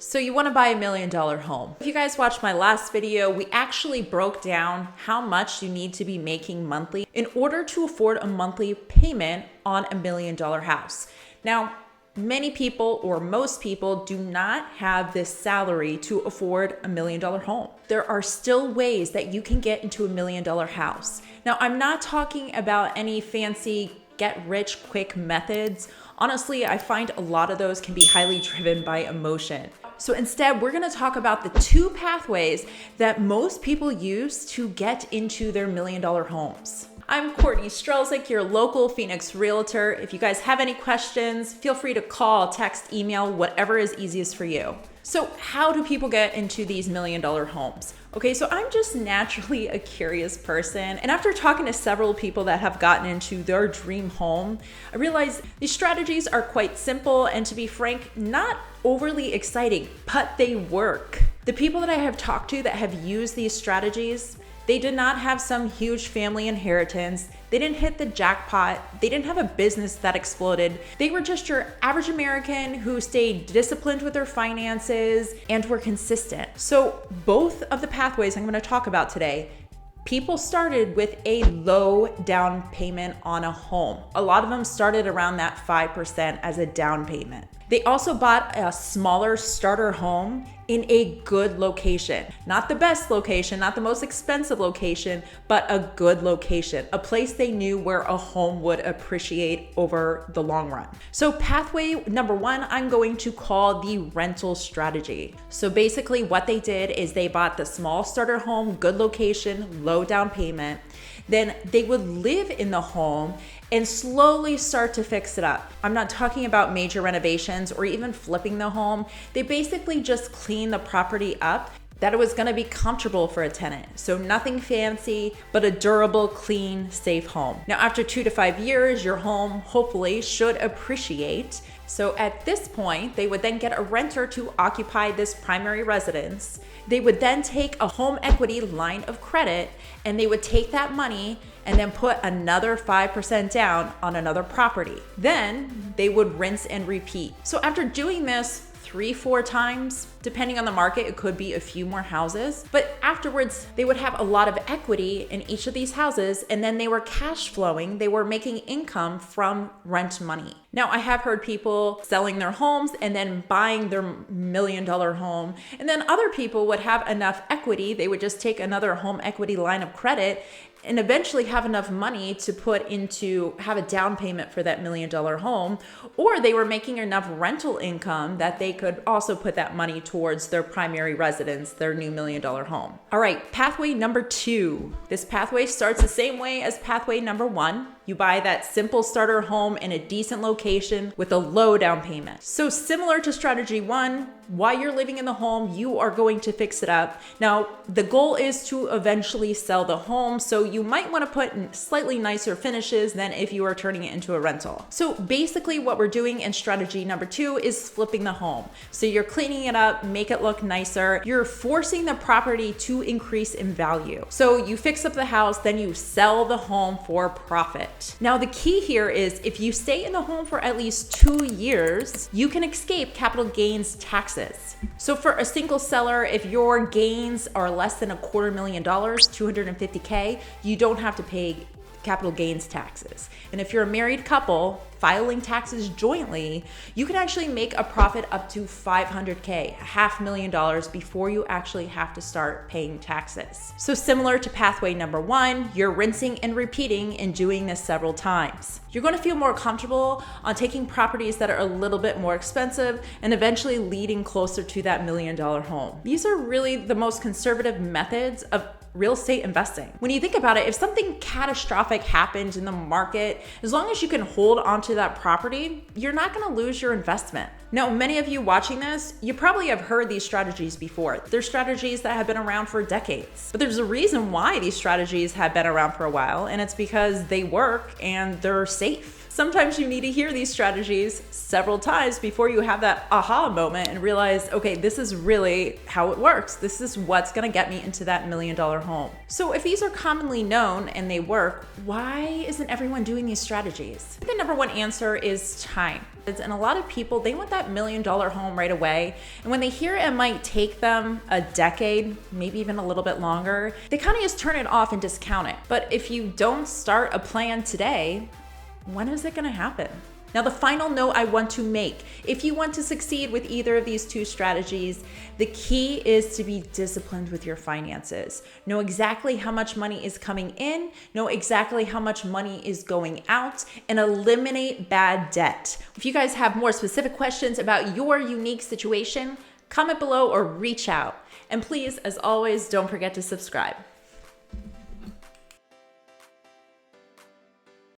So you want to buy $1 million home. If you guys watched my last video, we actually broke down how much you need to be making monthly in order to afford a monthly payment on a $1 million house. Now, many people or most people do not have this salary to afford a $1 million home. There are still ways that you can get into a $1 million house. Now, I'm not talking about any fancy get rich quick methods. Honestly, I find a lot of those can be highly driven by emotion. So instead, we're gonna talk about the two pathways that most people use to get into their $1 million homes. I'm Courtney Strzelczyk, your local Phoenix realtor. If you guys have any questions, feel free to call, text, email, whatever is easiest for you. So how do people get into these $1 million homes? Okay, so I'm just naturally a curious person. And after talking to several people that have gotten into their dream home, I realized these strategies are quite simple and, to be frank, not overly exciting, but they work. The people that I have talked to that have used these strategies, they did not have some huge family inheritance. They didn't hit the jackpot. They didn't have a business that exploded. They were just your average American who stayed disciplined with their finances and were consistent. So both of the pathways I'm going to talk about today, people started with a low down payment on a home. A lot of them started around that 5% as a down payment. They also bought a smaller starter home in a good location. Not the best location, not the most expensive location, but a good location, a place they knew where a home would appreciate over the long run. So pathway number one, I'm going to call the rental strategy. So basically what they did is they bought the small starter home, good location, low down payment. Then they would live in the home and slowly start to fix it up. I'm not talking about major renovations or even flipping the home. They basically just clean the property up that it was gonna be comfortable for a tenant. So nothing fancy, but a durable, clean, safe home. Now, after 2 to 5 years, your home hopefully should appreciate. So at this point, they would then get a renter to occupy this primary residence. They would then take a home equity line of credit and they would take that money and then put another 5% down on another property. Then they would rinse and repeat. So after doing this 3-4 times, depending on the market, it could be a few more houses. But afterwards, they would have a lot of equity in each of these houses, and then they were cash flowing. They were making income from rent money. Now, I have heard people selling their homes and then buying their $1 million home. And then other people would have enough equity. They would just take another home equity line of credit and eventually have enough money to put into, have a down payment for that $1 million home, or they were making enough rental income that they could also put that money towards their primary residence, their new $1 million home. All right, pathway number two. This pathway starts the same way as pathway number one. You buy that simple starter home in a decent location with a low down payment. So similar to strategy one, while you're living in the home, you are going to fix it up. Now, the goal is to eventually sell the home, so you might want to put in slightly nicer finishes than if you are turning it into a rental. So basically what we're doing in strategy number two is flipping the home. So you're cleaning it up, make it look nicer. You're forcing the property to increase in value. So you fix up the house, then you sell the home for profit. Now, the key here is if you stay in the home for at least 2 years, you can escape capital gains taxes. So for a single seller, if your gains are less than $250,000, $250K, you don't have to pay capital gains taxes. And if you're a married couple filing taxes jointly, you can actually make a profit up to $500K, $500,000 before you actually have to start paying taxes. So similar to pathway number one, you're rinsing and repeating and doing this several times. You're going to feel more comfortable on taking properties that are a little bit more expensive and eventually leading closer to that $1 million home. These are really the most conservative methods of real estate investing. When you think about it, if something catastrophic happens in the market, as long as you can hold onto that property, you're not gonna lose your investment. Now, many of you watching this, you probably have heard these strategies before. They're strategies that have been around for decades. But there's a reason why these strategies have been around for a while, and it's because they work and they're safe. Sometimes you need to hear these strategies several times before you have that aha moment and realize, okay, this is really how it works. This is what's gonna get me into that $1 million home. So if these are commonly known and they work, why isn't everyone doing these strategies? The number one answer is time. And a lot of people, they want that $1 million home right away. And when they hear it might take them a decade, maybe even a little bit longer, they kind of just turn it off and discount it. But if you don't start a plan today, when is it going to happen? Now, the final note I want to make, if you want to succeed with either of these two strategies, the key is to be disciplined with your finances. Know exactly how much money is coming in, know exactly how much money is going out, and eliminate bad debt. If you guys have more specific questions about your unique situation, comment below or reach out. And please, as always, don't forget to subscribe.